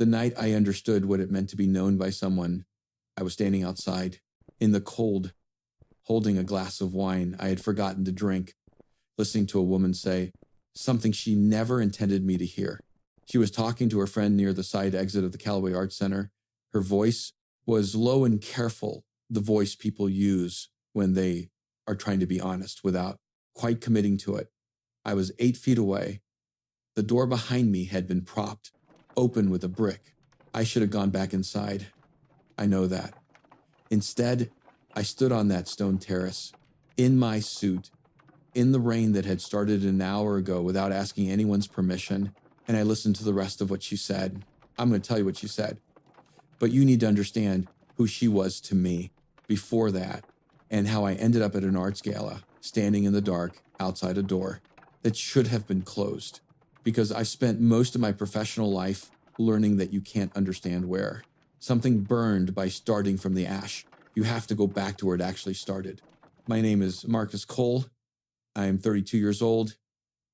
The night I understood what it meant to be known by someone, I was standing outside, in the cold, holding a glass of wine I had forgotten to drink, listening to a woman say something she never intended me to hear. She was talking to her friend near the side exit of the Callaway Arts Center. Her voice was low and careful, the voice people use when they are trying to be honest without quite committing to it. I was 8 feet away. The door behind me had been propped open with a brick. I should have gone back inside. I know that. Instead, I stood on that stone terrace, in my suit, in the rain that had started an hour ago without asking anyone's permission, and I listened to the rest of what she said. I'm going to tell you what she said. But you need to understand who she was to me before that, and how I ended up at an arts gala, standing in the dark outside a door that should have been closed, because I spent most of my professional life learning that you can't understand where. Something burned by starting from the ash. You have to go back to where it actually started. My name is Marcus Cole. I am 32 years old,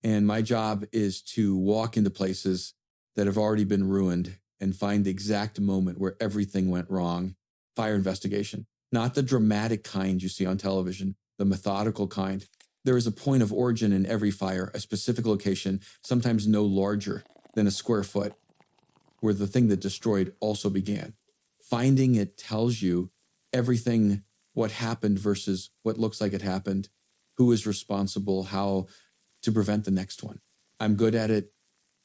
and my job is to walk into places that have already been ruined and find the exact moment where everything went wrong. Fire investigation. Not the dramatic kind you see on television, the methodical kind. There is a point of origin in every fire, a specific location, sometimes no larger than a square foot, where the thing that destroyed also began. Finding it tells you everything, what happened versus what looks like it happened, who is responsible, how to prevent the next one. I'm good at it.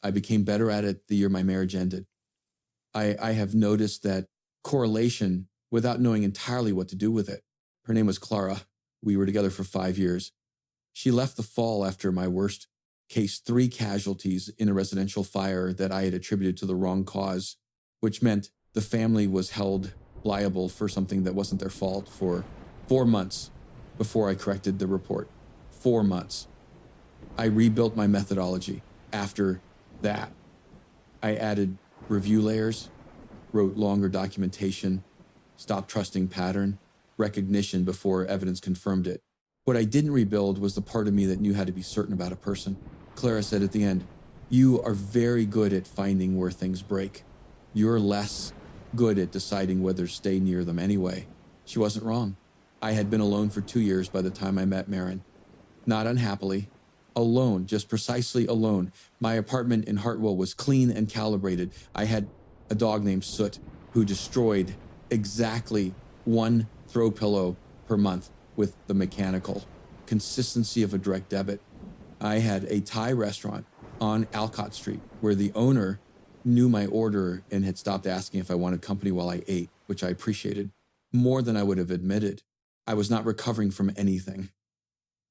I became better at it the year my marriage ended. I have noticed that correlation without knowing entirely what to do with it. Her name was Clara. We were together for 5 years. She left the fall after my worst case, 3 casualties in a residential fire that I had attributed to the wrong cause, which meant the family was held liable for something that wasn't their fault for 4 months before I corrected the report. 4 months. I rebuilt my methodology after that. I added review layers, wrote longer documentation, stopped trusting pattern, recognition before evidence confirmed it. What I didn't rebuild was the part of me that knew how to be certain about a person. Clara said at the end, "You are very good at finding where things break. You're less good at deciding whether to stay near them anyway." She wasn't wrong. I had been alone for 2 years by the time I met Marin. Not unhappily. Alone, just precisely alone. My apartment in Hartwell was clean and calibrated. I had a dog named Soot who destroyed exactly 1 throw pillow per month with the mechanical consistency of a direct debit. I had a Thai restaurant on Alcott Street where the owner knew my order and had stopped asking if I wanted company while I ate, which I appreciated more than I would have admitted. I was not recovering from anything.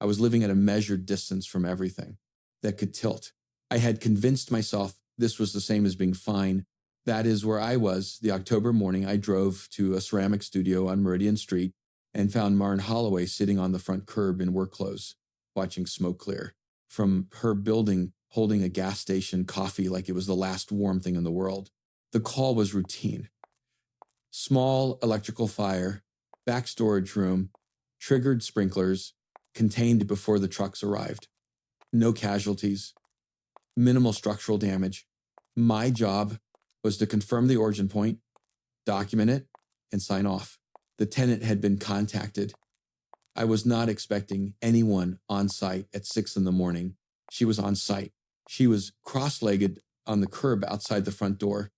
I was living at a measured distance from everything that could tilt. I had convinced myself this was the same as being fine. That is where I was the October morning I drove to a ceramic studio on Meridian Street and found Marin Holloway sitting on the front curb in work clothes, watching smoke clear from her building, holding a gas station coffee like it was the last warm thing in the world. The call was routine. Small electrical fire, back storage room, triggered sprinklers, contained before the trucks arrived. No casualties, minimal structural damage. My job was to confirm the origin point, document it, and sign off. The tenant had been contacted. I was not expecting anyone on site at 6 a.m. She was on site. She was cross-legged on the curb outside the front door,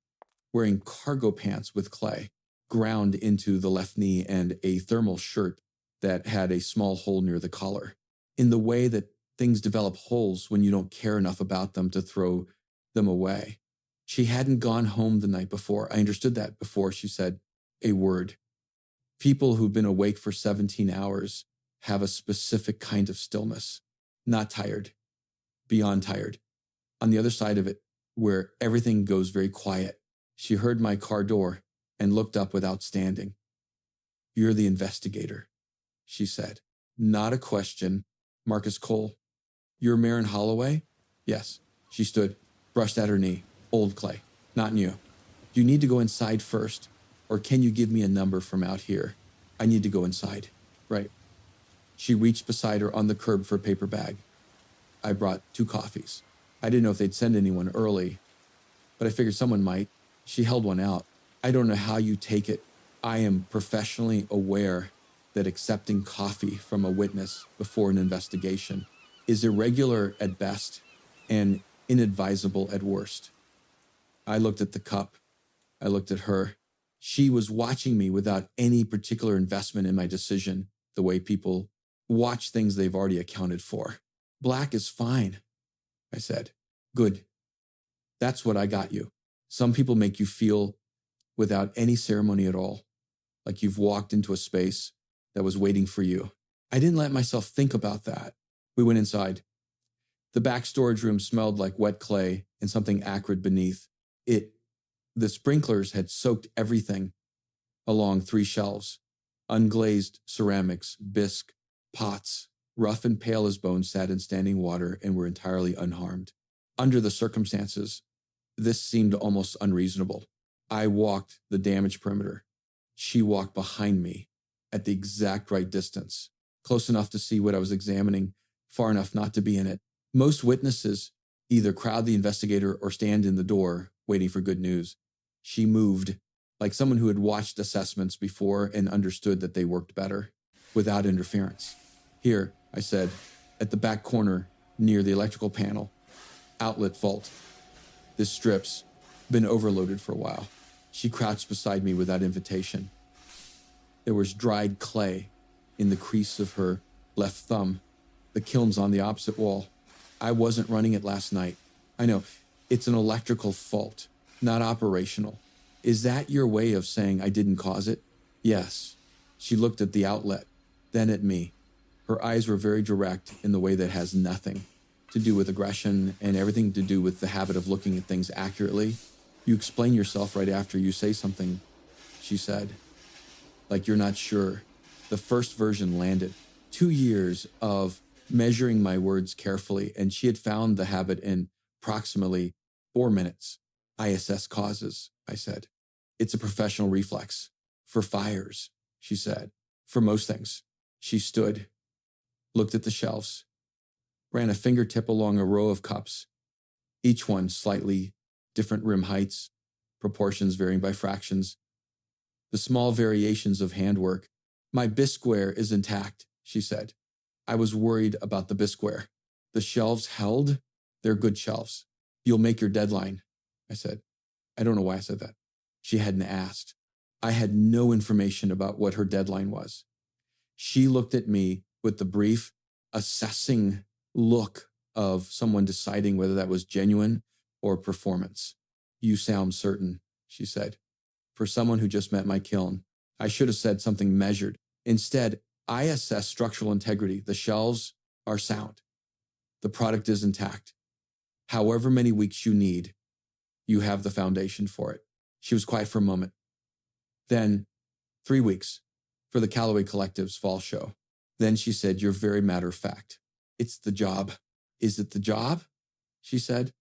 wearing cargo pants with clay, ground into the left knee, and a thermal shirt that had a small hole near the collar. In the way that things develop holes when you don't care enough about them to throw them away. She hadn't gone home the night before. I understood that before she said a word. People who've been awake for 17 hours have a specific kind of stillness. Not tired, beyond tired. On the other side of it, where everything goes very quiet, she heard my car door and looked up without standing. "You're the investigator," she said. Not a question. "Marcus Cole, you're Marin Holloway?" "Yes." She stood, brushed at her knee. "Old clay, not new. Do you need to go inside first, or can you give me a number from out here?" "I need to go inside." "Right." She reached beside her on the curb for a paper bag. I brought 2 coffees. I didn't know if they'd send anyone early, but I figured someone might. She held one out. I don't know how you take it. I am professionally aware that accepting coffee from a witness before an investigation is irregular at best and inadvisable at worst. I looked at the cup. I looked at her. She was watching me without any particular investment in my decision, the way people watch things they've already accounted for. Black is fine, I said. Good. That's what I got you. Some people make you feel without any ceremony at all, like you've walked into a space that was waiting for you. I didn't let myself think about that. We went inside. The back storage room smelled like wet clay and something acrid beneath it. The sprinklers had soaked everything along 3 shelves. Unglazed ceramics, bisque, pots, rough and pale as bone, sat in standing water and were entirely unharmed. Under the circumstances, this seemed almost unreasonable. I walked the damaged perimeter. She walked behind me at the exact right distance, close enough to see what I was examining, far enough not to be in it. Most witnesses either crowd the investigator or stand in the door waiting for good news. She moved, like someone who had watched assessments before and understood that they worked better, without interference. Here, I said, at the back corner, near the electrical panel, outlet fault. This strip's been overloaded for a while. She crouched beside me without invitation. There was dried clay in the crease of her left thumb. The kiln's on the opposite wall. I wasn't running it last night. I know, it's an electrical fault, not operational. Is that your way of saying I didn't cause it? Yes. She looked at the outlet, then at me. Her eyes were very direct in the way that has nothing to do with aggression and everything to do with the habit of looking at things accurately. You explain yourself right after you say something, she said. Like you're not sure. The first version landed. 2 years of measuring my words carefully, and she had found the habit in approximately 4 minutes. I assess causes, I said. It's a professional reflex. For fires, she said. For most things. She stood, looked at the shelves, ran a fingertip along a row of cups, each one slightly different rim heights, proportions varying by fractions. The small variations of handwork. My bisqueware is intact, she said. I was worried about the bisqueware. The shelves held? They're good shelves. You'll make your deadline, I said. I don't know why I said that. She hadn't asked. I had no information about what her deadline was. She looked at me with the brief, assessing look of someone deciding whether that was genuine or performance. You sound certain, she said. For someone who just met my kiln, I should have said something measured. Instead, I assess structural integrity. The shelves are sound. The product is intact. However many weeks you need, you have the foundation for it. She was quiet for a moment. Then 3 weeks for the Callaway Collective's fall show. Then she said, you're very matter of fact. It's the job. Is it the job? She said.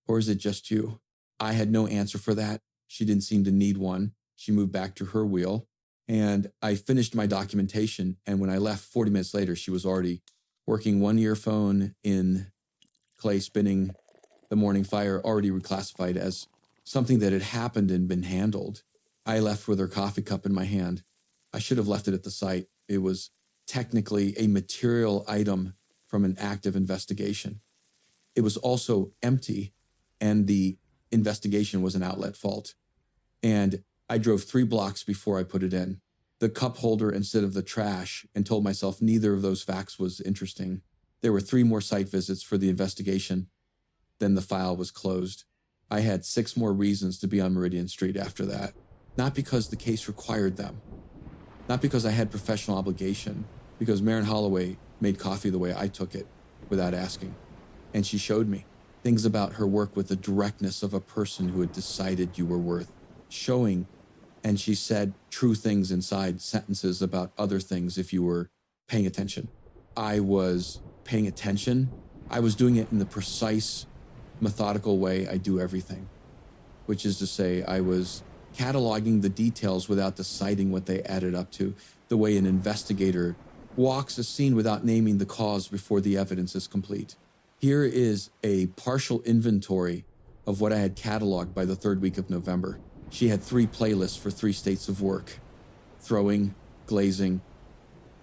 Or is it just you? I had no answer for that. She didn't seem to need one. She moved back to her wheel. And I finished my documentation. And when I left 40 minutes later, she was already working one earphone in clay spinning the morning fire, already reclassified as something that had happened and been handled. I left with her coffee cup in my hand. I should have left it at the site. It was technically a material item from an active investigation. It was also empty, and the investigation was an outlet fault. And I drove 3 blocks before I put it in. The cup holder instead of the trash, and told myself neither of those facts was interesting. There were 3 more site visits for the investigation. Then the file was closed. I had 6 more reasons to be on Meridian Street after that. Not because the case required them. Not because I had professional obligation. Because Maren Holloway made coffee the way I took it, without asking. And she showed me things about her work with the directness of a person who had decided you were worth showing. And she said true things inside sentences about other things if you were paying attention. I was paying attention. I was doing it in the precise, methodical way I do everything. Which is to say, I was cataloging the details without deciding what they added up to, the way an investigator walks a scene without naming the cause before the evidence is complete. Here is a partial inventory of what I had cataloged by the 3rd week of November. She had 3 playlists for 3 states of work: throwing, glazing,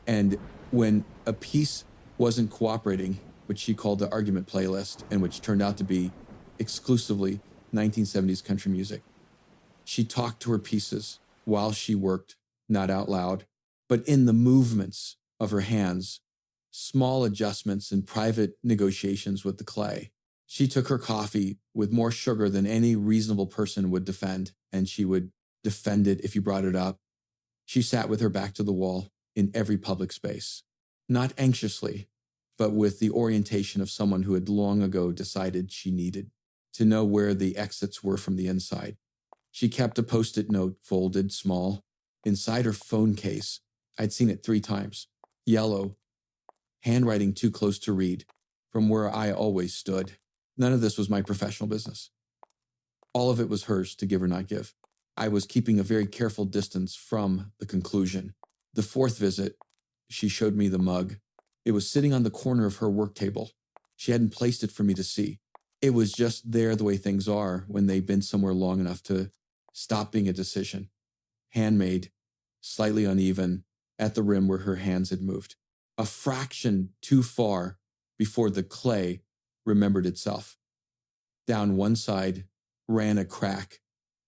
and when a piece wasn't cooperating, which she called the argument playlist, and which turned out to be exclusively 1970s country music, she talked to her pieces while she worked, not out loud, but in the movements of her hands, small adjustments and private negotiations with the clay. She took her coffee with more sugar than any reasonable person would defend, and she would defend it if you brought it up. She sat with her back to the wall in every public space, not anxiously, but with the orientation of someone who had long ago decided she needed to know where the exits were from the inside. She kept a Post-it note folded small inside her phone case. I'd seen it 3 times. Yellow, handwriting too close to read, from where I always stood. None of this was my professional business. All of it was hers to give or not give. I was keeping a very careful distance from the conclusion. The 4th visit, she showed me the mug. It was sitting on the corner of her work table. She hadn't placed it for me to see. It was just there the way things are when they've been somewhere long enough to stop being a decision. Handmade, slightly uneven, at the rim where her hands had moved. A fraction too far before the clay remembered itself. Down one side ran a crack,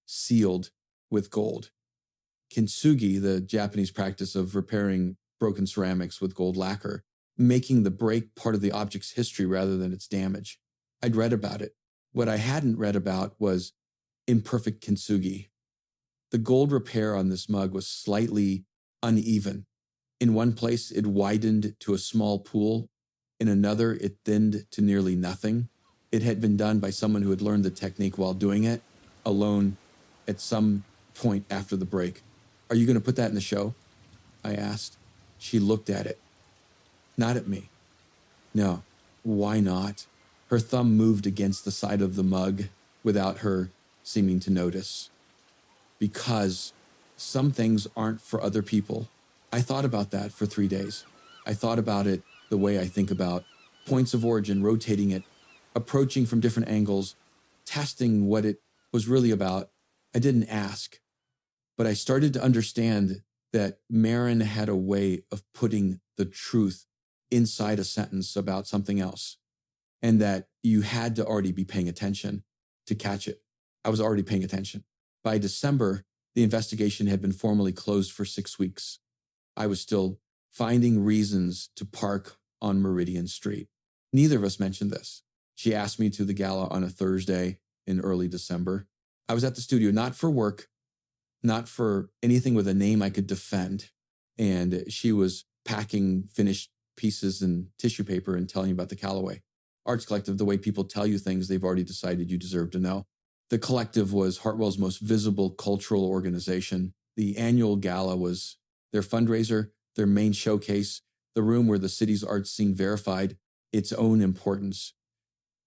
sealed with gold. Kintsugi, the Japanese practice of repairing broken ceramics with gold lacquer, making the break part of the object's history rather than its damage. I'd read about it. What I hadn't read about was imperfect kintsugi. The gold repair on this mug was slightly uneven. In one place, it widened to a small pool. In another, it thinned to nearly nothing. It had been done by someone who had learned the technique while doing it, alone at some point after the break. "Are you going to put that in the show?" I asked. She looked at it. Not at me. "No, why not?" Her thumb moved against the side of the mug without her seeming to notice. "Because some things aren't for other people." I thought about that for 3 days. I thought about it the way I think about points of origin, rotating it, approaching from different angles, testing what it was really about. I didn't ask, but I started to understand that Marin had a way of putting the truth inside a sentence about something else, and that you had to already be paying attention to catch it. I was already paying attention. By December, the investigation had been formally closed for 6 weeks. I was still finding reasons to park on Meridian Street. Neither of us mentioned this. She asked me to the gala on a Thursday in early December. I was at the studio, not for work, not for anything with a name I could defend. And she was packing finished pieces and tissue paper and telling about the Callaway Arts Collective, the way people tell you things they've already decided you deserve to know. The collective was Hartwell's most visible cultural organization. The annual gala was their fundraiser, their main showcase, the room where the city's art scene verified its own importance.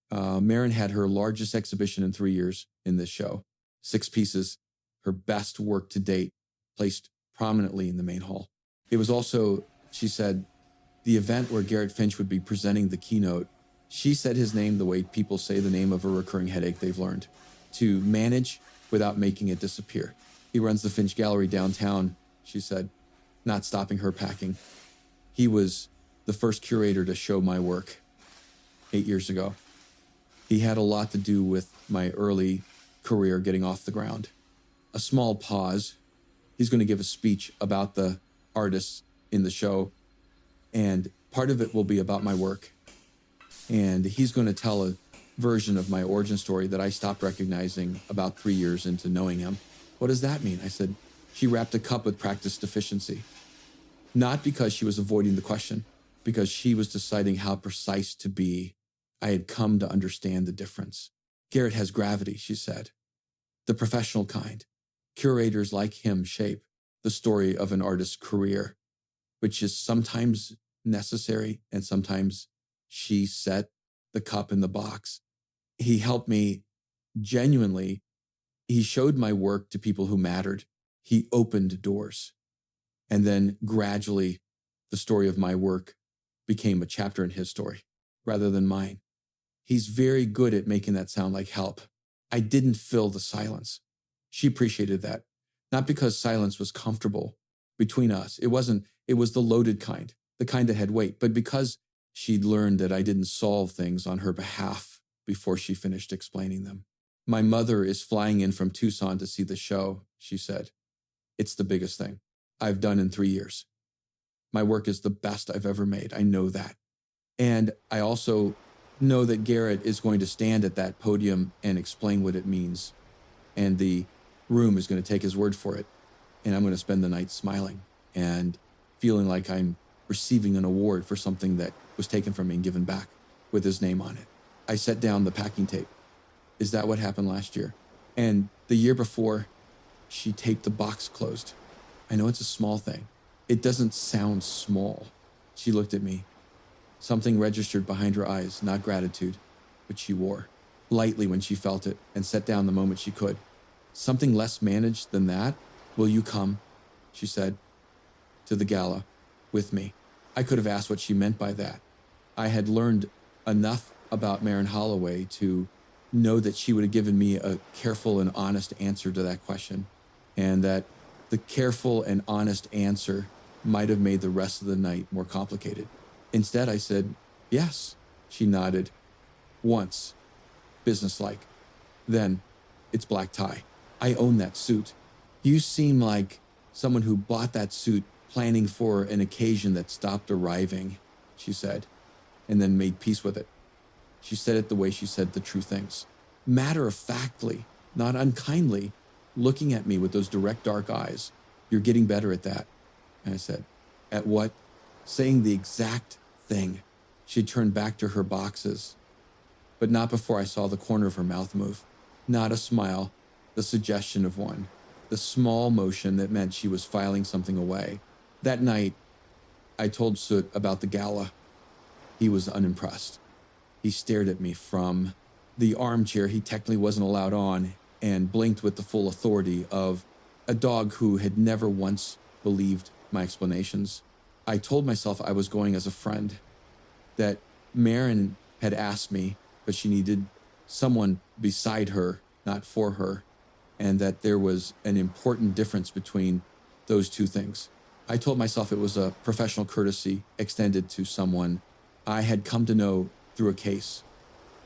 Marin had her largest exhibition in 3 years in this show. 6 pieces, her best work to date, placed prominently in the main hall. It was also, she said, the event where Garrett Finch would be presenting the keynote. She said his name the way people say the name of a recurring headache they've learned, to manage without making it disappear. He runs the Finch Gallery downtown, she said, not stopping her packing. He was the first curator to show my work 8 years ago. He had a lot to do with my early career getting off the ground. A small pause. He's going to give a speech about the artists in the show, and part of it will be about my work. And he's going to tell a version of my origin story that I stopped recognizing about 3 years into knowing him. "What does that mean?" I said. She wrapped a cup with practice deficiency. Not because she was avoiding the question, because she was deciding how precise to be. I had come to understand the difference. "Garrett has gravity," she said. "The professional kind. Curators like him shape the story of an artist's career, which is sometimes necessary and sometimes." She set the cup in the box. He helped me genuinely. He showed my work to people who mattered. He opened doors. And then gradually, the story of my work became a chapter in his story rather than mine. He's very good at making that sound like help. I didn't fill the silence. She appreciated that. Not because silence was comfortable between us. It wasn't, it was the loaded kind, the kind that had weight, but because she'd learned that I didn't solve things on her behalf before she finished explaining them. My mother is flying in from Tucson to see the show, she said. It's the biggest thing I've done in 3 years. My work is the best I've ever made. I know that. And I also know that Garrett is going to stand at that podium and explain what it means. And the room is going to take his word for it. And I'm going to spend the night smiling and feeling like I'm receiving an award for something that was taken from me and given back with his name on it. I set down the packing tape. Is that what happened last year? And the year before, she taped the box closed. I know it's a small thing. It doesn't sound small. She looked at me. Something registered behind her eyes, not gratitude, but she wore lightly when she felt it and set down the moment she could. Something less managed than that? Will you come, she said, to the gala with me? I could have asked what she meant by that. I had learned enough about Marin Holloway to know that she would have given me a careful and honest answer to that question, and that the careful and honest answer might have made the rest of the night more complicated. Instead, I said, yes. She nodded. Once. Businesslike. Then, it's black tie. I own that suit. You seem like someone who bought that suit planning for an occasion that stopped arriving, she said, and then made peace with it. She said it the way she said the true things. Matter-of-factly, not unkindly, looking at me with those direct dark eyes. You're getting better at that. And I said, at what? Saying the exact thing. She turned back to her boxes, but not before I saw the corner of her mouth move. Not a smile, the suggestion of one. The small motion that meant she was filing something away. That night, I told Soot about the gala. He was unimpressed. He stared at me from the armchair he technically wasn't allowed on and blinked with the full authority of a dog who had never once believed my explanations. I told myself I was going as a friend, that Marin had asked me, but she needed someone beside her, not for her, and that there was an important difference between those two things. I told myself it was a professional courtesy extended to someone I had come to know through a case.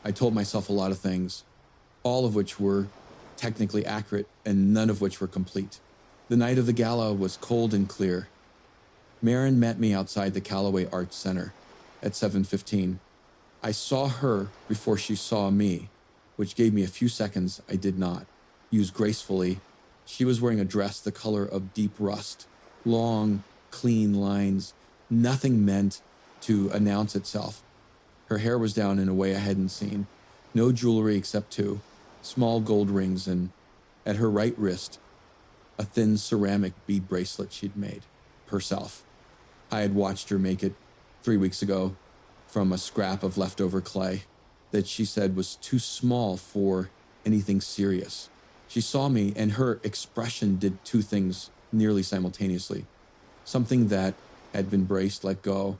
I told myself a lot of things, all of which were technically accurate and none of which were complete. The night of the gala was cold and clear. Marin met me outside the Callaway Arts Center at 7:15. I saw her before she saw me, which gave me a few seconds I did not use gracefully. She was wearing a dress the color of deep rust, long, clean lines, nothing meant to announce itself. Her hair was down in a way I hadn't seen. No jewelry except two small gold rings, and at her right wrist, a thin ceramic bead bracelet she'd made herself. I had watched her make it 3 weeks ago from a scrap of leftover clay that she said was too small for anything serious. She saw me, and her expression did two things nearly simultaneously. Something that had been braced let go,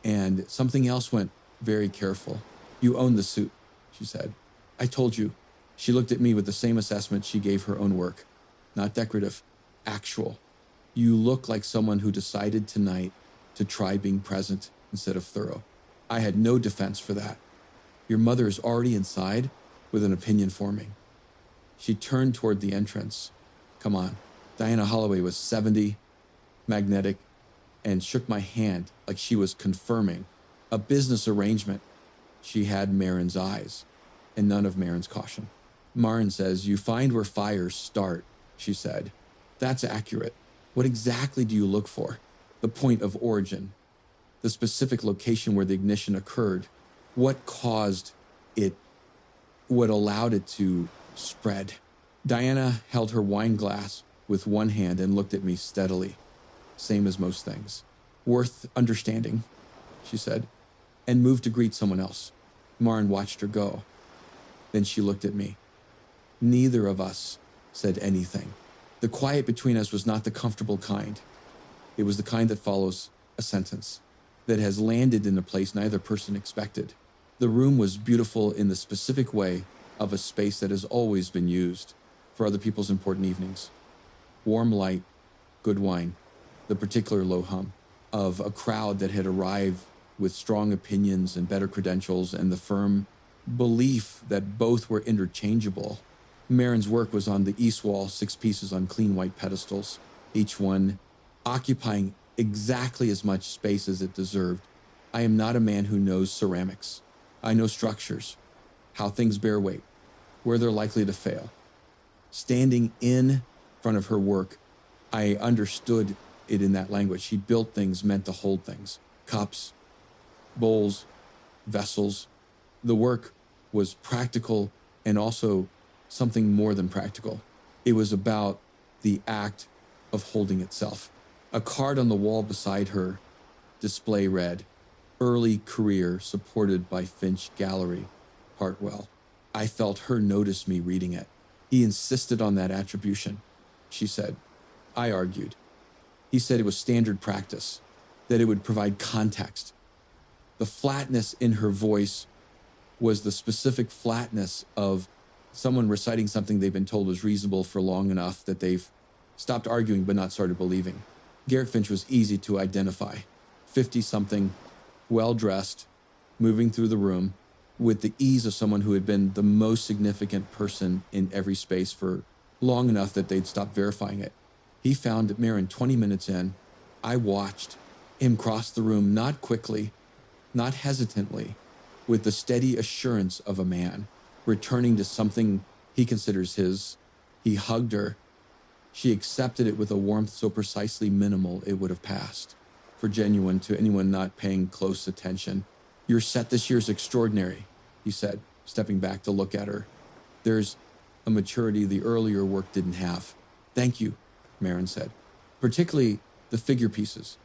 and something else went very careful. You own the suit, she said. I told you. She looked at me with the same assessment she gave her own work. Not decorative, actual. You look like someone who decided tonight to try being present instead of thorough. I had no defense for that. Your mother is already inside with an opinion forming. She turned toward the entrance. Come on. Diana Holloway was 70, magnetic, and shook my hand like she was confirming a business arrangement. She had Marin's eyes and none of Marin's caution. Marin says, you find where fires start, she said. That's accurate. What exactly do you look for? The point of origin, the specific location where the ignition occurred, what caused it, what allowed it to spread. Diana held her wine glass with one hand and looked at me steadily, same as most things. Worth understanding, she said, and moved to greet someone else. Marin watched her go. Then she looked at me. Neither of us said anything. The quiet between us was not the comfortable kind. It was the kind that follows a sentence, that has landed in a place neither person expected. The room was beautiful in the specific way of a space that has always been used, for other people's important evenings. Warm light, good wine, the particular low hum of a crowd that had arrived with strong opinions and better credentials, and the firm belief that both were interchangeable. Marin's work was on the east wall, 6 pieces on clean white pedestals, each one occupying exactly as much space as it deserved. I am not a man who knows ceramics. I know structures, how things bear weight, where they're likely to fail. Standing in front of her work, I understood it in that language. She built things meant to hold things. Cups, bowls, vessels. The work was practical and also something more than practical. It was about the act of holding itself. A card on the wall beside her display read, "Early career supported by Finch Gallery, Hartwell." I felt her notice me reading it. He insisted on that attribution, she said. I argued. He said it was standard practice, that it would provide context. The flatness in her voice was the specific flatness of someone reciting something they've been told was reasonable for long enough that they've stopped arguing but not started believing. Garrett Finch was easy to identify. 50-something, well-dressed, moving through the room with the ease of someone who had been the most significant person in every space for long enough that they'd stopped verifying it. He found Marin 20 minutes in. I watched him cross the room, not quickly, not hesitantly, with the steady assurance of a man, returning to something he considers his. He hugged her. She accepted it with a warmth so precisely minimal it would have passed for genuine to anyone not paying close attention. "Your set this year is extraordinary," he said, stepping back to look at her. "There's a maturity the earlier work didn't have." "Thank you," Marin said. "Particularly the figure pieces.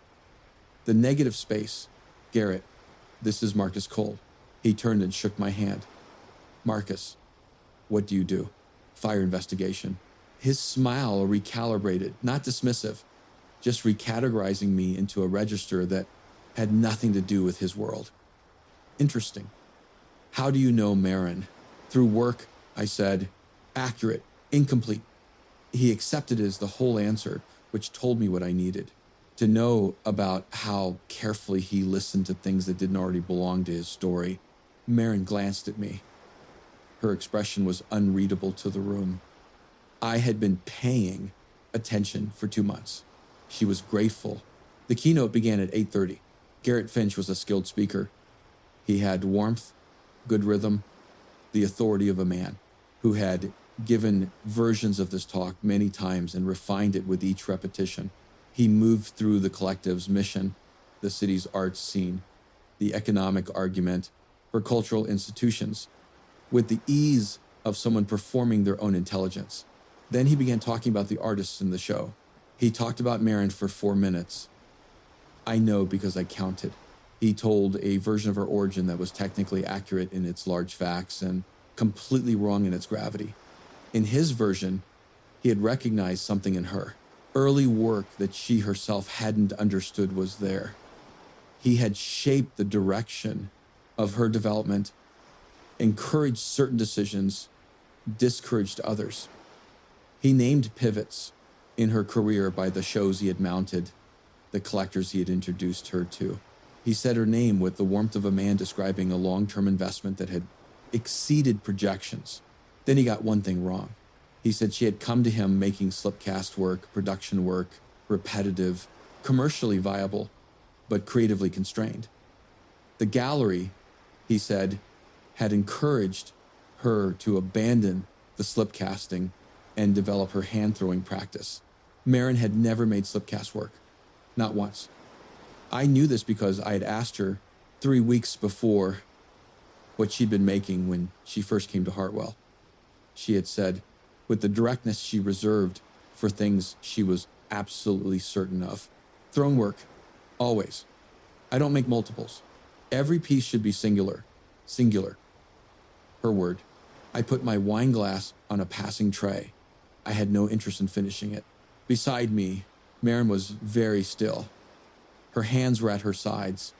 The negative space." "Garrett, this is Marcus Cole." He turned and shook my hand. "Marcus, what do you do?" "Fire investigation." His smile recalibrated, not dismissive, just recategorizing me into a register that had nothing to do with his world. "Interesting. How do you know Marin?" "Through work," I said. "Accurate, incomplete." He accepted it as the whole answer, which told me what I needed. To know about how carefully he listened to things that didn't already belong to his story. Marin glanced at me. Her expression was unreadable to the room. I had been paying attention for 2 months. She was grateful. The keynote began at 8:30. Garrett Finch was a skilled speaker. He had warmth, good rhythm, the authority of a man who had given versions of this talk many times and refined it with each repetition. He moved through the collective's mission, the city's arts scene, the economic argument for cultural institutions, with the ease of someone performing their own intelligence. Then he began talking about the artists in the show. He talked about Marin for 4 minutes. I know because I counted. He told a version of her origin that was technically accurate in its large facts and completely wrong in its gravity. In his version, he had recognized something in her. Early work that she herself hadn't understood was there. He had shaped the direction of her development, encouraged certain decisions, discouraged others. He named pivots in her career by the shows he had mounted, the collectors he had introduced her to. He said her name with the warmth of a man describing a long-term investment that had exceeded projections. Then he got one thing wrong. He said she had come to him making slipcast work, production work, repetitive, commercially viable, but creatively constrained. The gallery, he said, had encouraged her to abandon the slipcasting and develop her hand-throwing practice. Marin had never made slipcast work, not once. I knew this because I had asked her 3 weeks before what she'd been making when she first came to Hartwell. She had said, with the directness she reserved for things she was absolutely certain of, "Throne work, always. I don't make multiples. Every piece should be singular. Singular." Her word. I put my wine glass on a passing tray. I had no interest in finishing it. Beside me, Marin was very still. Her hands were at her sides.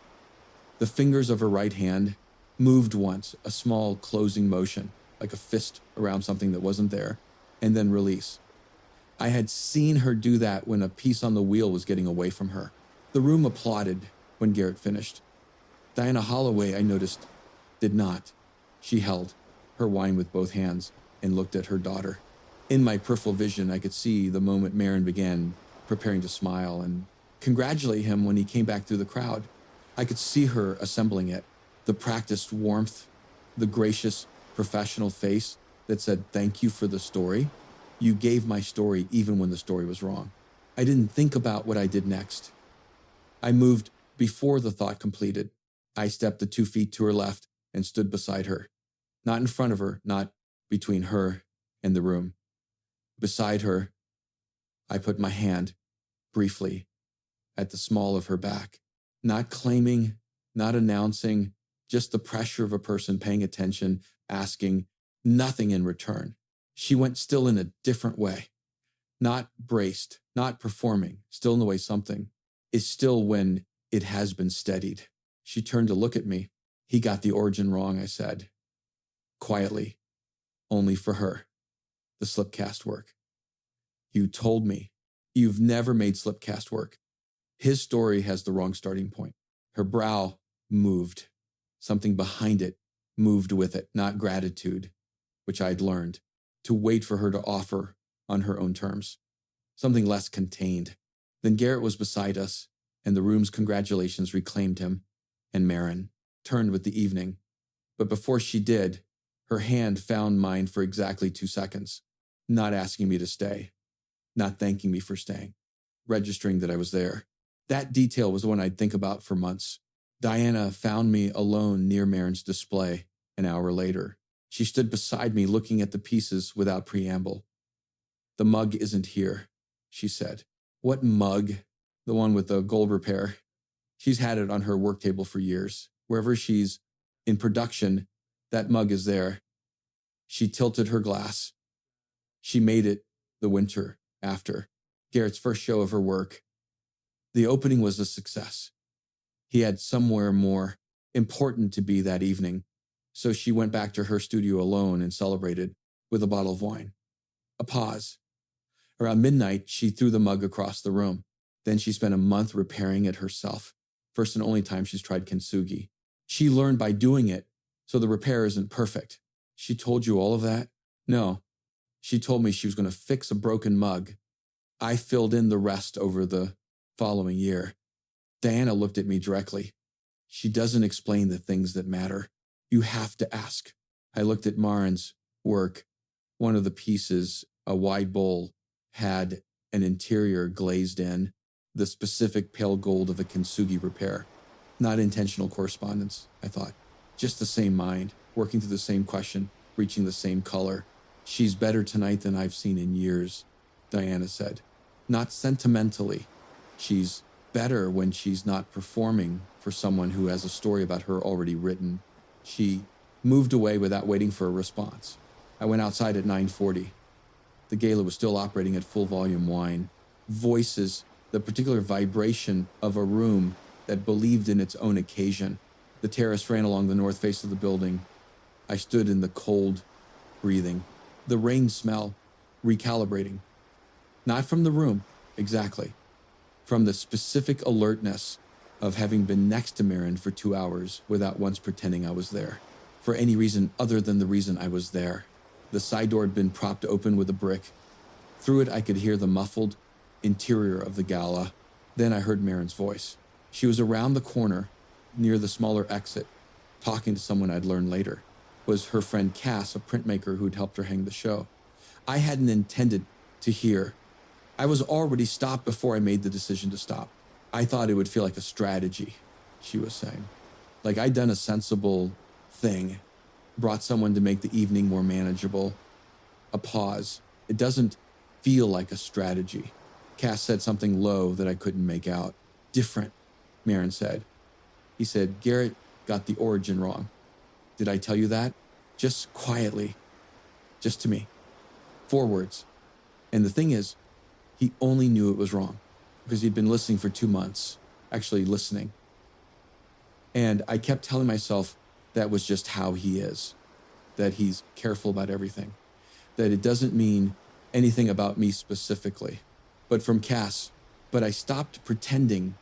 The fingers of her right hand moved once, a small closing motion, like a fist around something that wasn't there. and then release. I had seen her do that when a piece on the wheel was getting away from her. The room applauded when Garrett finished. Diana Holloway, I noticed, did not. She held her wine with both hands and looked at her daughter. In my peripheral vision, I could see the moment Marin began preparing to smile and congratulate him when he came back through the crowd. I could see her assembling it, the practiced warmth, the gracious, professional face that said, "Thank you for the story. You gave my story even when the story was wrong." I didn't think about what I did next. I moved before the thought completed. I stepped the 2 feet to her left and stood beside her. Not in front of her, not between her and the room. Beside her, I put my hand, briefly, at the small of her back. Not claiming, not announcing, just the pressure of a person paying attention, asking, nothing in return. She went still in a different way. Not braced, not performing, still in the way something is still when it has been steadied. She turned to look at me. "He got the origin wrong," I said. Quietly, only for her. "The slipcast work. You told me you've never made slipcast work. His story has the wrong starting point." Her brow moved. Something behind it moved with it, not gratitude, which I'd learned, to wait for her to offer on her own terms. Something less contained. Then Garrett was beside us, and the room's congratulations reclaimed him, and Marin turned with the evening. But before she did, her hand found mine for exactly 2 seconds, not asking me to stay, not thanking me for staying, registering that I was there. That detail was the one I'd think about for months. Diana found me alone near Marin's display an hour later. She stood beside me looking at the pieces without preamble. "The mug isn't here," she said. "What mug?" "The one with the gold repair. She's had it on her work table for years. Wherever she's in production, that mug is there." She tilted her glass. She made it the winter after Garrett's first show of her work. The opening was a success. He had somewhere more important to be that evening, so she went back to her studio alone and celebrated with a bottle of wine. A pause. Around midnight, she threw the mug across the room. Then she spent a month repairing it herself. First and only time she's tried kintsugi. She learned by doing it, so the repair isn't perfect. "She told you all of that?" "No. She told me she was going to fix a broken mug. I filled in the rest over the following year." Diana looked at me directly. "She doesn't explain the things that matter. You have to ask." I looked at Marin's work. One of the pieces, a wide bowl, had an interior glazed in, the specific pale gold of a kintsugi repair. Not intentional correspondence, I thought. Just the same mind, working through the same question, reaching the same color. "She's better tonight than I've seen in years," Diana said. "Not sentimentally. She's better when she's not performing for someone who has a story about her already written." She moved away without waiting for a response. I went outside at 9:40. The gala was still operating at full volume wine. Voices, the particular vibration of a room that believed in its own occasion. The terrace ran along the north face of the building. I stood in the cold, breathing. The rain smell, recalibrating. Not from the room, exactly. From the specific alertness of having been next to Marin for 2 hours without once pretending I was there. For any reason other than the reason I was there. The side door had been propped open with a brick. Through it, I could hear the muffled interior of the gala. Then I heard Marin's voice. She was around the corner, near the smaller exit, talking to someone I'd learned later. It was her friend Cass, a printmaker who'd helped her hang the show. I hadn't intended to hear. I was already stopped before I made the decision to stop. I thought it would feel like a strategy, she was saying. Like I'd done a sensible thing, brought someone to make the evening more manageable. A pause. It doesn't feel like a strategy. Cass said something low that I couldn't make out. "Different," Marin said. He said, "Garrett got the origin wrong." "Did I tell you that?" Just quietly. Just to me. 4 words. And the thing is, he only knew it was wrong because he'd been listening for 2 months, actually listening. And I kept telling myself that was just how he is, that he's careful about everything, that it doesn't mean anything about me specifically, but from Cass. But I stopped pretending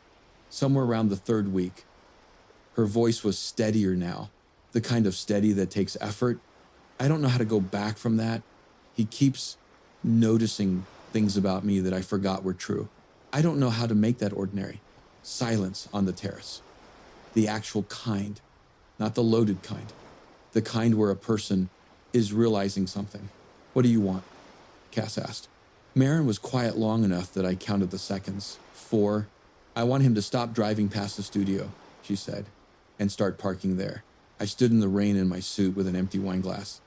somewhere around the third week. Her voice was steadier now, the kind of steady that takes effort. I don't know how to go back from that. He keeps noticing things about me that I forgot were true. I don't know how to make that ordinary. Silence on the terrace. The actual kind, not the loaded kind. The kind where a person is realizing something. What do you want? Cass asked. Marin was quiet long enough that I counted the seconds. 4. I want him to stop driving past the studio, she said, and start parking there. I stood in the rain in my suit with an empty wine glass.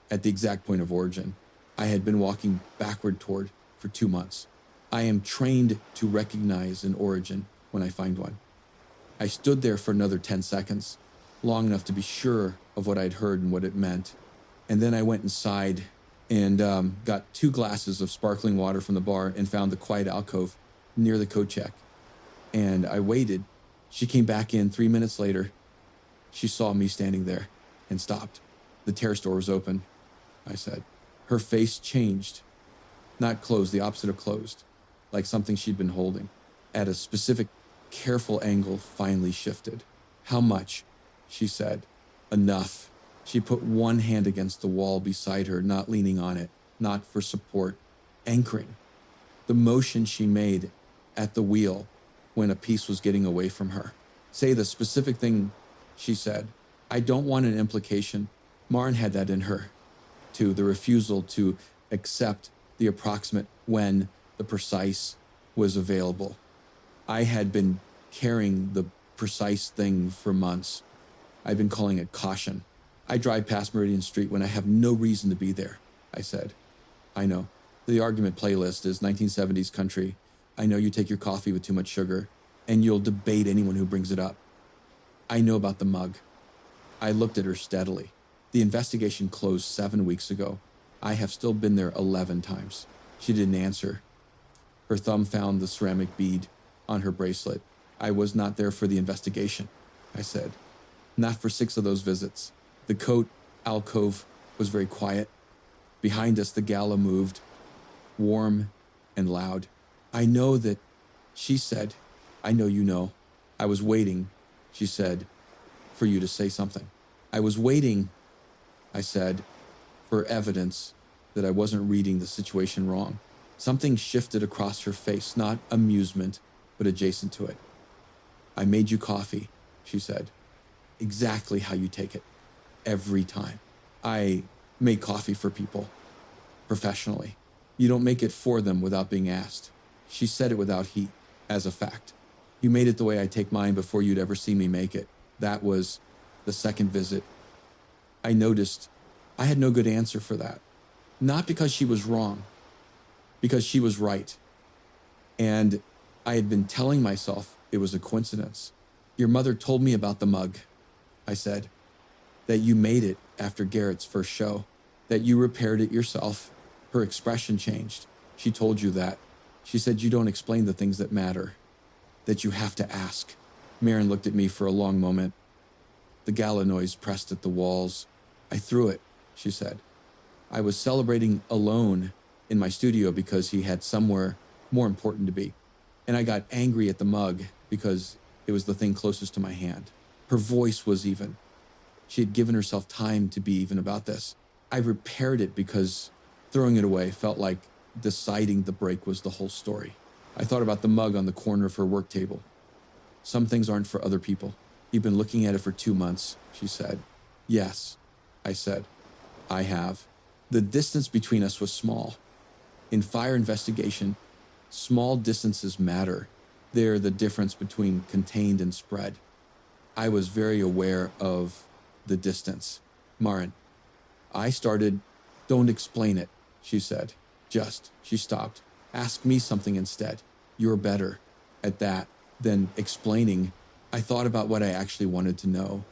At the exact point of origin, I had been walking backward toward for 2 months. I am trained to recognize an origin when I find one. I stood there for another 10 seconds, long enough to be sure of what I'd heard and what it meant. And then I went inside and got 2 glasses of sparkling water from the bar and found the quiet alcove near the coat check. And I waited. She came back in 3 minutes later. She saw me standing there and stopped. The terrace door was open, I said. Her face changed. Not closed, the opposite of closed, like something she'd been holding. At a specific, careful angle, finally shifted. How much? She said. Enough. She put one hand against the wall beside her, not leaning on it, not for support, anchoring. The motion she made at the wheel when a piece was getting away from her. Say the specific thing, she said. I don't want an implication. Marin had that in her, too, the refusal to accept the approximate when the precise was available. I had been carrying the precise thing for months. I've been calling it caution. I drive past Meridian Street when I have no reason to be there, I said. I know. The argument playlist is 1970s country. I know you take your coffee with too much sugar, and you'll debate anyone who brings it up. I know about the mug. I looked at her steadily. The investigation closed 7 weeks ago. I have still been there 11 times. She didn't answer. Her thumb found the ceramic bead on her bracelet. I was not there for the investigation, I said. Not for 6 of those visits. The coat alcove was very quiet. Behind us, the gala moved, warm and loud. I know that, she said. I know you know. I was waiting, she said, for you to say something. I was waiting, I said, for evidence that I wasn't reading the situation wrong. Something shifted across her face, not amusement, but adjacent to it. I made you coffee, she said. Exactly how you take it. Every time. I make coffee for people. Professionally. You don't make it for them without being asked. She said it without heat, as a fact. You made it the way I take mine before you'd ever see me make it. That was the second visit. I noticed I had no good answer for that. Not because she was wrong, because she was right. And I had been telling myself it was a coincidence. Your mother told me about the mug, I said, that you made it after Garrett's first show, that you repaired it yourself. Her expression changed. She told you that. She said you don't explain the things that matter, that you have to ask. Marin looked at me for a long moment. The gala noise pressed at the walls. I threw it, she said. I was celebrating alone in my studio because he had somewhere more important to be. And I got angry at the mug because it was the thing closest to my hand. Her voice was even. She had given herself time to be even about this. I repaired it because throwing it away felt like deciding the break was the whole story. I thought about the mug on the corner of her work table. Some things aren't for other people. You've been looking at it for 2 months, she said. Yes, I said. I have. The distance between us was small. In fire investigation, small distances matter. They're the difference between contained and spread. I was very aware of the distance. Marin, I started, don't explain it, she said. She stopped. Ask me something instead. You're better at that than explaining. I thought about what I actually wanted to know.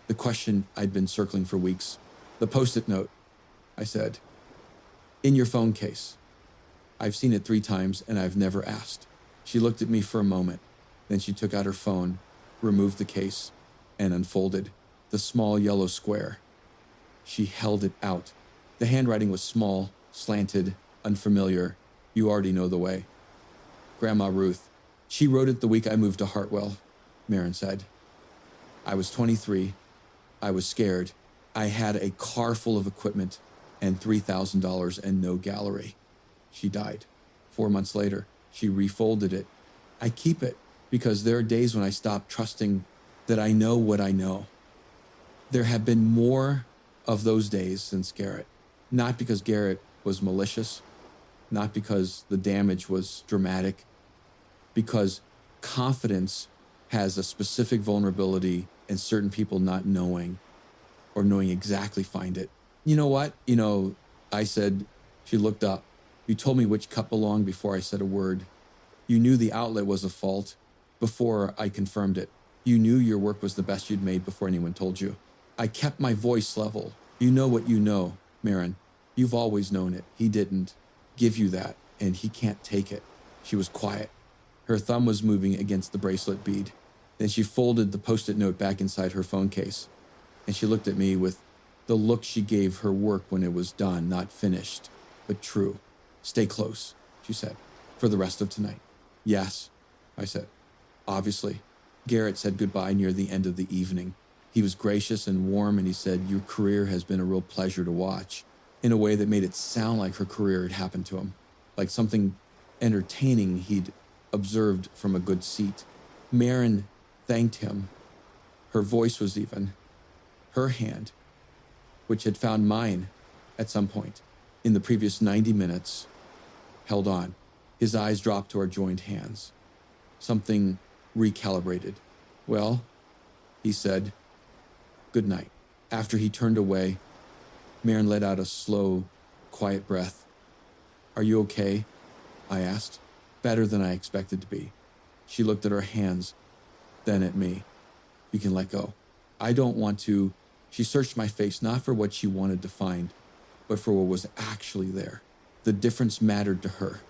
The question I'd been circling for weeks. The post-it note, I said. In your phone case. I've seen it 3 times and I've never asked. She looked at me for a moment. Then she took out her phone, removed the case, and unfolded the small yellow square. She held it out. The handwriting was small, slanted, unfamiliar. You already know the way. Grandma Ruth. She wrote it the week I moved to Hartwell, Marin said. I was 23. I was scared. I had a car full of equipment and $3,000 and no gallery. She died. 4 months later, she refolded it. I keep it because there are days when I stop trusting that I know what I know. There have been more of those days since Garrett. Not because Garrett was malicious, not because the damage was dramatic, because confidence has a specific vulnerability and certain people not knowing or knowing exactly find it. You know what? I said. She looked up. You told me which cup belonged before I said a word. You knew the outlet was a fault before I confirmed it. You knew your work was the best you'd made before anyone told you. I kept my voice level. You know what you know, Marin. You've always known it. He didn't give you that, and he can't take it. She was quiet. Her thumb was moving against the bracelet bead. Then she folded the Post-it note back inside her phone case, and she looked at me with the look she gave her work when it was done, not finished, but true. Stay close, she said, for the rest of tonight. Yes, I said. Obviously. Garrett said goodbye near the end of the evening. He was gracious and warm, and he said, your career has been a real pleasure to watch, in a way that made it sound like her career had happened to him, like something entertaining he'd observed from a good seat. Marin thanked him. Her voice was even. Her hand, which had found mine at some point in the previous 90 minutes, held on. His eyes dropped to our joined hands. Something recalibrated. Well, he said, good night. After he turned away, Marin let out a slow, quiet breath. Are you okay? I asked. Better than I expected to be. She looked at her hands, then at me. You can let go. I don't want to. She searched my face not for what she wanted to find, but for what was actually there. The difference mattered to her.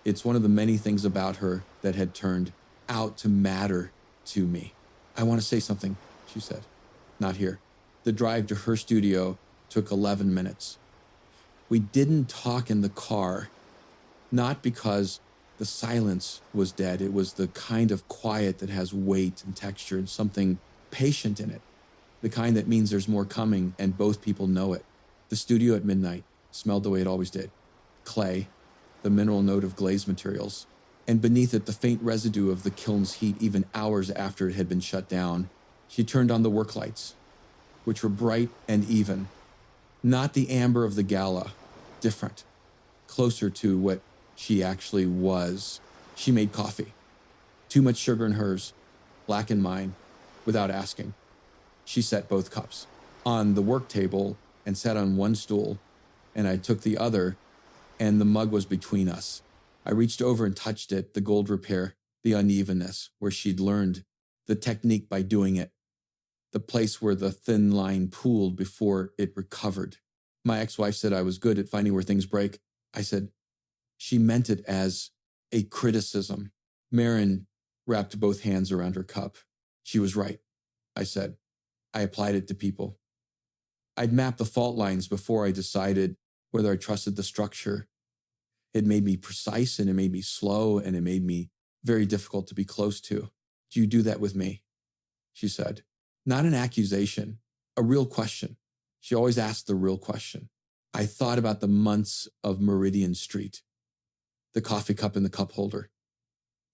It's one of the many things about her that had turned out to matter to me. I want to say something, she said. Not here. The drive to her studio took 11 minutes. We didn't talk in the car, not because the silence was dead. It was the kind of quiet that has weight and texture and something patient in it, the kind that means there's more coming and both people know it. The studio at midnight smelled the way it always did. Clay, the mineral note of glazed materials, and beneath it the faint residue of the kiln's heat even hours after it had been shut down. She turned on the work lights, which were bright and even. Not the amber of the gala, different, closer to what she actually was. She made coffee. Too much sugar in hers, black in mine, without asking. She set both cups on the work table and sat on one stool, and I took the other, and the mug was between us. I reached over and touched it, the gold repair, the unevenness, where she'd learned the technique by doing it, the place where the thin line pooled before it recovered. My ex-wife said I was good at finding where things break. I said, she meant it as a criticism. Marin wrapped both hands around her cup. She was right, I said. I applied it to people. I'd mapped the fault lines before I decided whether I trusted the structure. It made me precise, and it made me slow, and it made me very difficult to be close to. Do you do that with me? She said. Not an accusation, a real question. She always asked the real question. I thought about the months of Meridian Street, the coffee cup in the cup holder,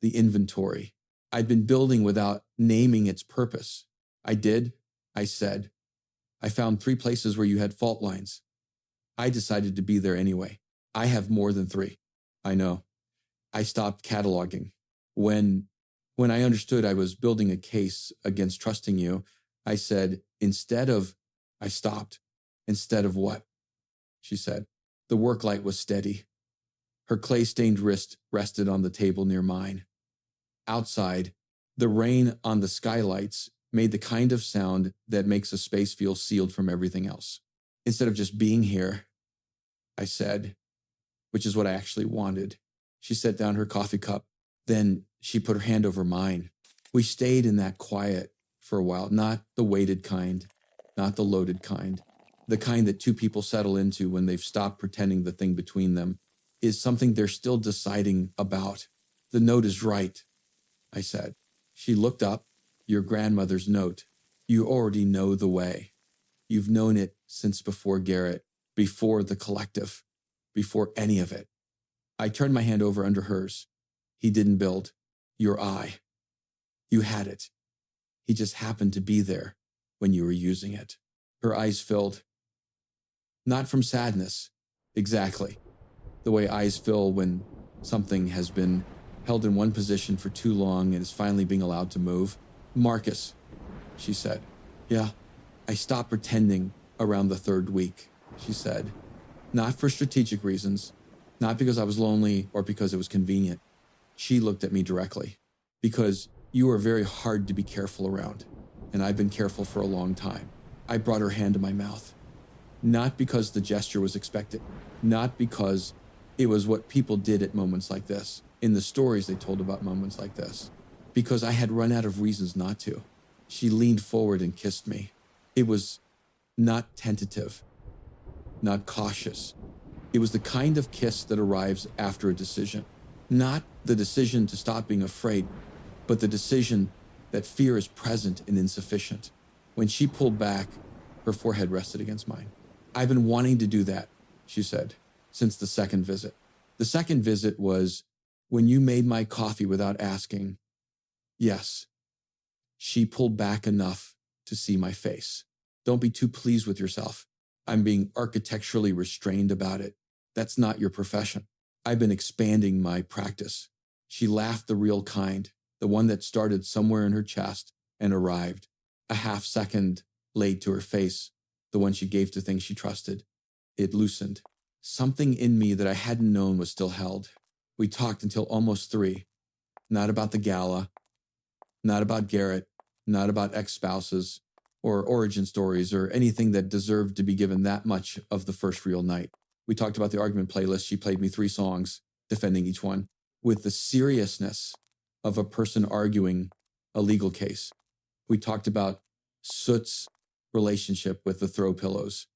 the inventory. I'd been building without naming its purpose. I did, I said. I found 3 places where you had fault lines. I decided to be there anyway. I have more than 3. I know. I stopped cataloging. When I understood I was building a case against trusting you, I said, I stopped. Instead of what? She said. The work light was steady. Her clay-stained wrist rested on the table near mine. Outside, the rain on the skylights made the kind of sound that makes a space feel sealed from everything else. Instead of just being here, I said, which is what I actually wanted. She set down her coffee cup. Then she put her hand over mine. We stayed in that quiet for a while, not the weighted kind, not the loaded kind, the kind that two people settle into when they've stopped pretending the thing between them is something they're still deciding about. The note is right, I said. She looked up. Your grandmother's note. You already know the way. You've known it since before Garrett, before the collective, before any of it. I turned my hand over under hers. He didn't build. Your eye. You had it. He just happened to be there when you were using it. Her eyes filled. Not from sadness. Exactly. The way eyes fill when something has been held in one position for too long and is finally being allowed to move. Marcus, she said. Yeah, I stopped pretending around the third week, she said. Not for strategic reasons, not because I was lonely or because it was convenient. She looked at me directly. Because you are very hard to be careful around, and I've been careful for a long time. I brought her hand to my mouth. Not because the gesture was expected, not because it was what people did at moments like this, in the stories they told about moments like this, because I had run out of reasons not to. She leaned forward and kissed me. It was not tentative, not cautious. It was the kind of kiss that arrives after a decision. Not the decision to stop being afraid, but the decision that fear is present and insufficient. When she pulled back, her forehead rested against mine. I've been wanting to do that, she said, since the second visit. The second visit was when you made my coffee without asking. Yes. She pulled back enough to see my face. Don't be too pleased with yourself. I'm being architecturally restrained about it. That's not your profession. I've been expanding my practice. She laughed the real kind, the one that started somewhere in her chest and arrived, a half second late to her face, the one she gave to things she trusted. It loosened. Something in me that I hadn't known was still held. We talked until almost 3. Not about the gala, not about Garrett, not about ex-spouses or origin stories or anything that deserved to be given that much of the first real night. We talked about the argument playlist. She played me 3 songs, defending each one, with the seriousness of a person arguing a legal case. We talked about Soot's relationship with the throw pillows,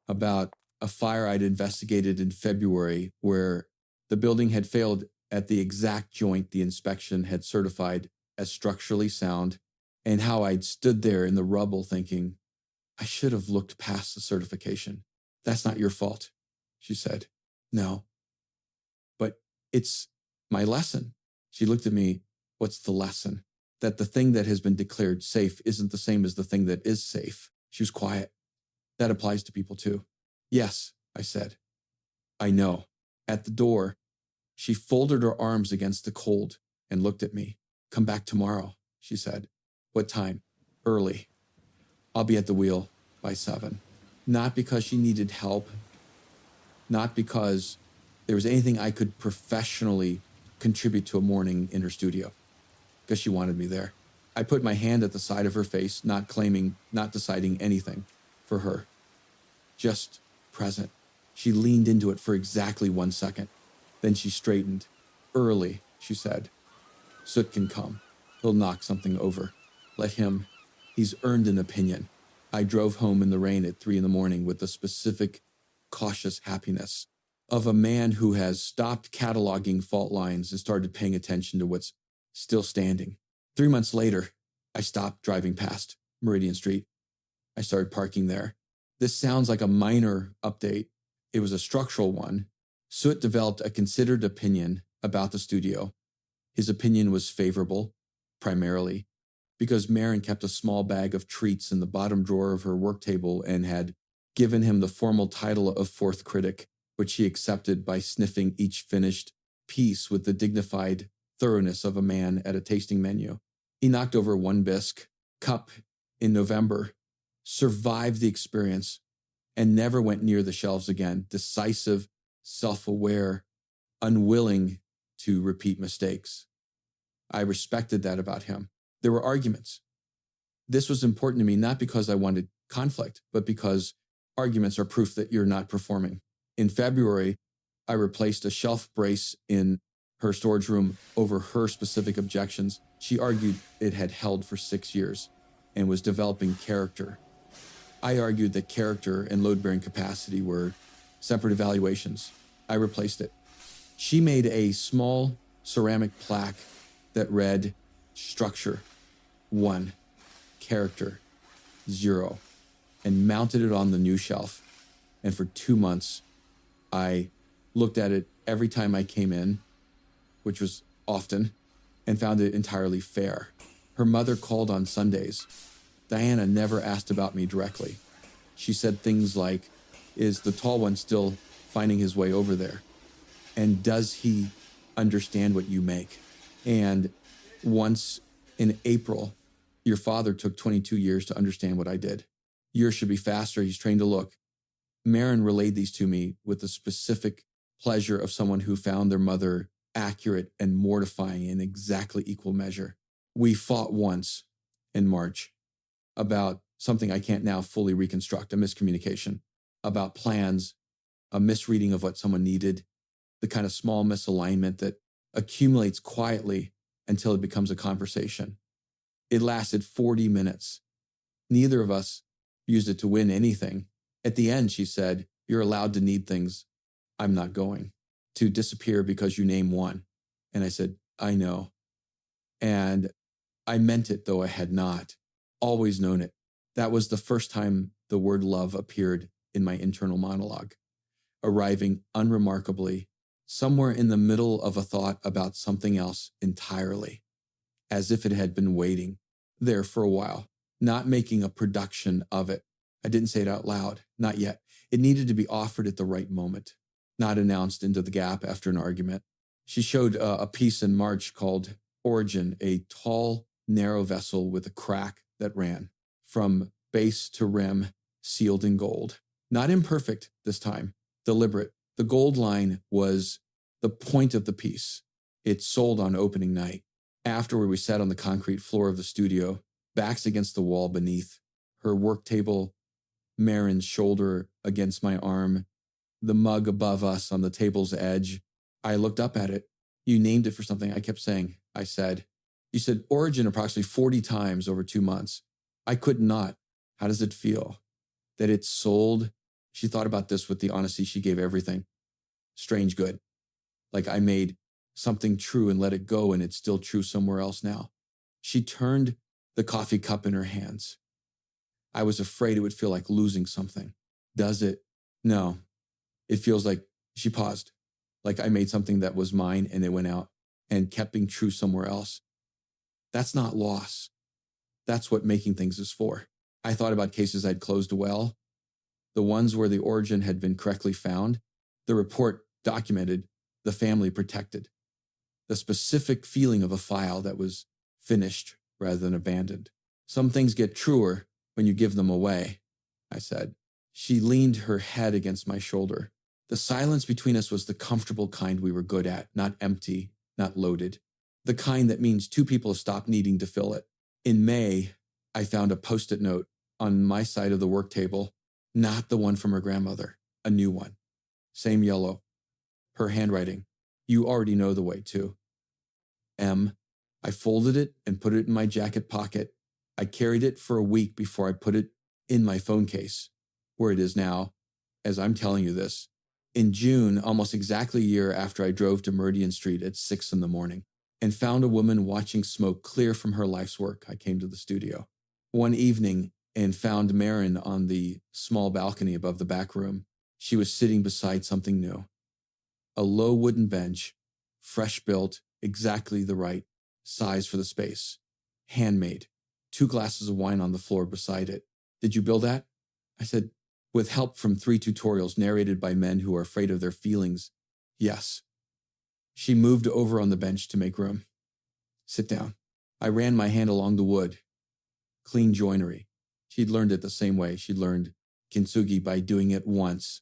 about a fire I'd investigated in February where the building had failed at the exact joint the inspection had certified as structurally sound, and how I'd stood there in the rubble thinking, I should have looked past the certification. That's not your fault, she said. No, but it's my lesson. She looked at me. What's the lesson? That the thing that has been declared safe isn't the same as the thing that is safe. She was quiet. That applies to people too. Yes, I said. I know. At the door, she folded her arms against the cold and looked at me. Come back tomorrow, she said. What time? Early. I'll be at the wheel by 7. Not because she needed help, not because there was anything I could professionally contribute to a morning in her studio, because she wanted me there. I put my hand at the side of her face, not claiming, not deciding anything for her. Just present. She leaned into it for exactly 1 second. Then she straightened. Early, she said. Soot can come. He'll knock something over. Let him. He's earned an opinion. I drove home in the rain at 3 a.m. with the specific, cautious happiness of a man who has stopped cataloging fault lines and started paying attention to what's still standing. 3 months later, I stopped driving past Meridian Street. I started parking there. This sounds like a minor update. It was a structural one. Soot developed a considered opinion about the studio. His opinion was favorable, primarily, because Marin kept a small bag of treats in the bottom drawer of her work table and had given him the formal title of 4th critic, which he accepted by sniffing each finished piece with the dignified thoroughness of a man at a tasting menu. He knocked over 1 bisque cup in November, survived the experience, and never went near the shelves again, decisive, self-aware, unwilling to repeat mistakes. I respected that about him. There were arguments. This was important to me not because I wanted conflict, but because arguments are proof that you're not performing. In February, I replaced a shelf brace in her storage room over her specific objections. She argued it had held for 6 years and was developing character. I argued that character and load-bearing capacity were separate evaluations. I replaced it. She made a small ceramic plaque that read structure 1, character 0, and mounted it on the new shelf. And for 2 months, I looked at it every time I came in, which was often, and found it entirely fair. Her mother called on Sundays. Diana never asked about me directly. She said things like, "Is the tall one still finding his way over there? And does he understand what you make?" And once in April, "Your father took 22 years to understand what I did. Yours should be faster. He's trained to look." Marin relayed these to me with the specific pleasure of someone who found their mother accurate and mortifying in exactly equal measure. We fought once in March about something I can't now fully reconstruct, a miscommunication, about plans, a misreading of what someone needed, the kind of small misalignment that accumulates quietly until it becomes a conversation. It lasted 40 minutes. Neither of us used it to win anything. At the end, she said, "You're allowed to need things. I'm not going to disappear because you name one." And I said, "I know." And I meant it, though I had not always known it. That was the first time the word love appeared in my internal monologue, arriving unremarkably, somewhere in the middle of a thought about something else entirely, as if it had been waiting there for a while, not making a production of it. I didn't say it out loud, not yet. It needed to be offered at the right moment, not announced into the gap after an argument. She showed a piece in March called Origin, a tall, narrow vessel with a crack that ran from base to rim, sealed in gold. Not imperfect this time, deliberate. The gold line was the point of the piece. It sold on opening night. Afterward, we sat on the concrete floor of the studio, backs against the wall beneath, her work table, Marin's shoulder against my arm, the mug above us on the table's edge. I looked up at it. "You named it for something." I kept saying, I said. "You said Origin approximately 40 times over 2 months. I could not. How does it feel?" That it's sold. She thought about this with the honesty she gave everything. Strange good. Like I made something true and let it go, and it's still true somewhere else now. She turned the coffee cup in her hands. I was afraid it would feel like losing something. Does it? No. It feels like, she paused, like I made something that was mine and it went out and kept being true somewhere else. That's not loss. That's what making things is for. I thought about cases I'd closed well, the ones where the origin had been correctly found, the report documented, the family protected, the specific feeling of a file that was finished rather than abandoned. Some things get truer when you give them away, I said. She leaned her head against my shoulder. The silence between us was the comfortable kind we were good at, not empty, not loaded. The kind that means two people have stopped needing to fill it. In May, I found a Post-it note on my side of the work table, not the one from her grandmother, a new one. Same yellow. Her handwriting. You already know the way too. M. I folded it and put it in my jacket pocket. I carried it for a week before I put it in my phone case, where it is now, as I'm telling you this. In June, almost exactly a year after I drove to Meridian Street at 6 a.m. and found a woman watching smoke clear from her life's work, I came to the studio. One evening and found Marin on the small balcony above the back room. She was sitting beside something new. A low wooden bench, fresh built, exactly the right size for the space. Handmade. 2 glasses of wine on the floor beside it. Did you build that? I said, with help from 3 tutorials narrated by men who are afraid of their feelings. Yes. She moved over on the bench to make room. Sit down. I ran my hand along the wood. Clean joinery. She'd learned it the same way she'd learned kintsugi, by doing it once,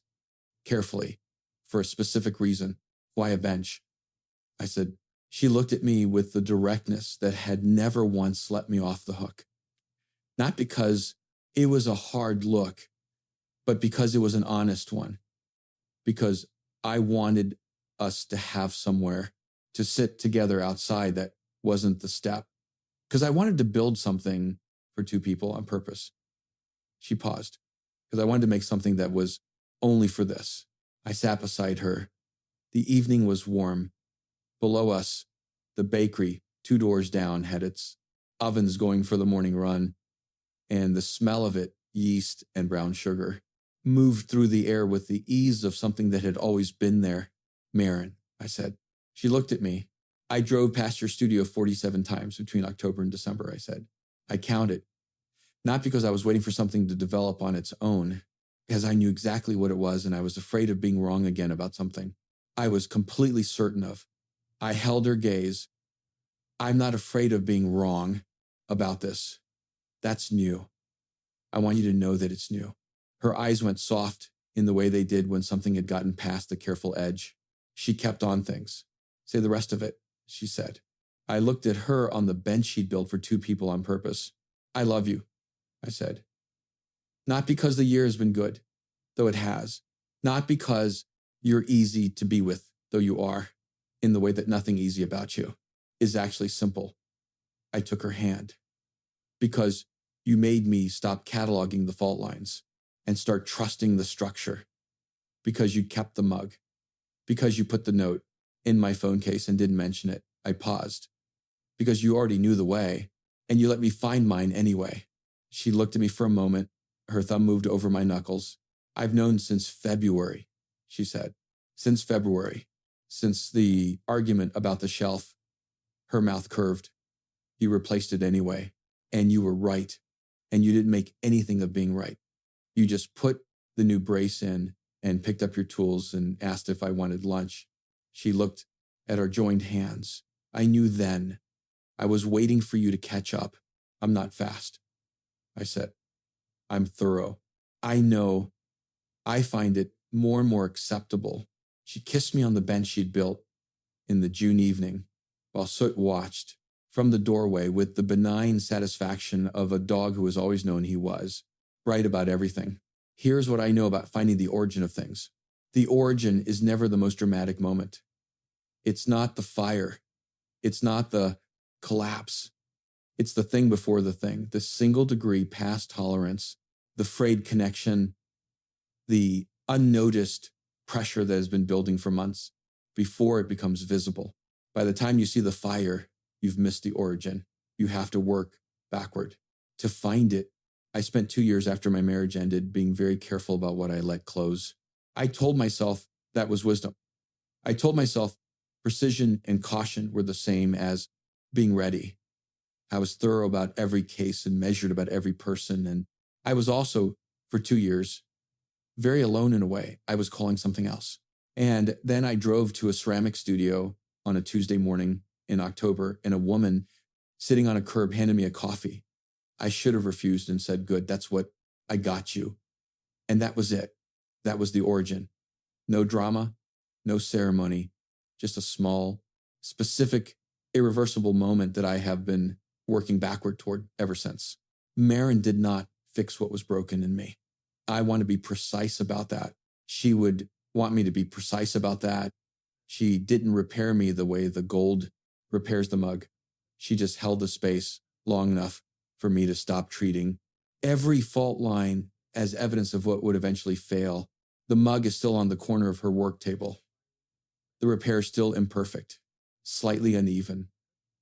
carefully, for a specific reason. Why a bench? I said. She looked at me with the directness that had never once let me off the hook. Not because it was a hard look, but because it was an honest one. Because I wanted us to have somewhere to sit together outside that wasn't the step. Because I wanted to build something for 2 people on purpose. She paused. because I wanted to make something that was only for this. I sat beside her. The evening was warm. Below us, the bakery, 2 doors down, had its ovens going for the morning run, and the smell of it, yeast and brown sugar, moved through the air with the ease of something that had always been there. Marin, I said. She looked at me. I drove past your studio 47 times between October and December, I said. I counted. Not because I was waiting for something to develop on its own, because I knew exactly what it was and I was afraid of being wrong again about something I was completely certain of. I held her gaze. I'm not afraid of being wrong about this. That's new. I want you to know that it's new. Her eyes went soft in the way they did when something had gotten past the careful edge. She kept on things. Say the rest of it, she said. I looked at her on the bench she'd built for 2 people on purpose. I love you, I said. Not because the year has been good, though it has. Not because you're easy to be with, though you are, in the way that nothing easy about you is actually simple. I took her hand. Because you made me stop cataloging the fault lines and start trusting the structure. Because you kept the mug. Because you put the note in my phone case and didn't mention it. I paused. Because you already knew the way, and you let me find mine anyway. She looked at me for a moment. Her thumb moved over my knuckles. I've known since February, she said. Since February. Since the argument about the shelf. Her mouth curved. You replaced it anyway. And you were right. And you didn't make anything of being right. You just put the new brace in and picked up your tools and asked if I wanted lunch. She looked at our joined hands. I knew then. I was waiting for you to catch up. I'm not fast, I said. I'm thorough. I know. I find it more and more acceptable. She kissed me on the bench she'd built in the June evening while Soot watched from the doorway with the benign satisfaction of a dog who has always known he was right about everything. Here's what I know about finding the origin of things. The origin is never the most dramatic moment. It's not the fire. It's not the collapse. It's the thing before the thing, the single degree past tolerance, the frayed connection, the unnoticed pressure that has been building for months before it becomes visible. By the time you see the fire, you've missed the origin. You have to work backward to find it. I spent 2 years after my marriage ended being very careful about what I let close. I told myself that was wisdom. I told myself precision and caution were the same as being ready. I was thorough about every case and measured about every person. And I was also, for 2 years, very alone in a way. I was calling something else. And then I drove to a ceramic studio on a Tuesday morning in October, and a woman sitting on a curb handed me a coffee. I should have refused and said, good, that's what I got you. And that was it. That was the origin. No drama, no ceremony, just a small, specific, irreversible moment that I have been working backward toward ever since. Marin did not fix what was broken in me. I want to be precise about that. She would want me to be precise about that. She didn't repair me the way the gold repairs the mug. She just held the space long enough for me to stop treating every fault line as evidence of what would eventually fail. The mug is still on the corner of her work table. The repair is still imperfect, slightly uneven,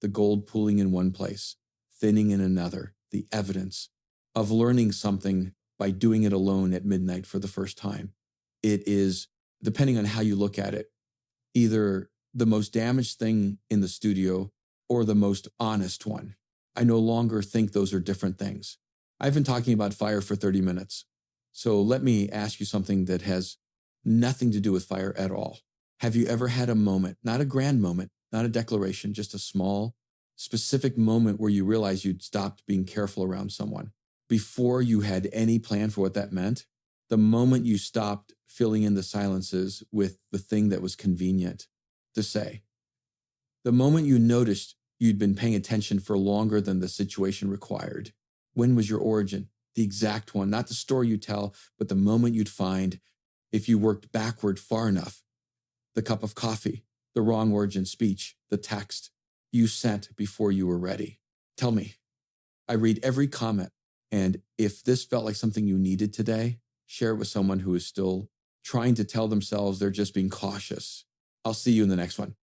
the gold pooling in one place, thinning in another, the evidence of learning something by doing it alone at midnight for the first time. It is, depending on how you look at it, either the most damaged thing in the studio or the most honest one. I no longer think those are different things. I've been talking about fire for 30 minutes. So let me ask you something that has nothing to do with fire at all. Have you ever had a moment, not a grand moment, not a declaration, just a small, specific moment where you realized you'd stopped being careful around someone before you had any plan for what that meant? The moment you stopped filling in the silences with the thing that was convenient to say. The moment you noticed you'd been paying attention for longer than the situation required. When was your origin? The exact one, not the story you tell, but the moment you'd find, if you worked backward far enough, the cup of coffee, the wrong origin speech, the text you sent before you were ready. Tell me. I read every comment, and if this felt like something you needed today, Share it with someone who is still trying to tell themselves they're just being cautious. I'll see you in the next one.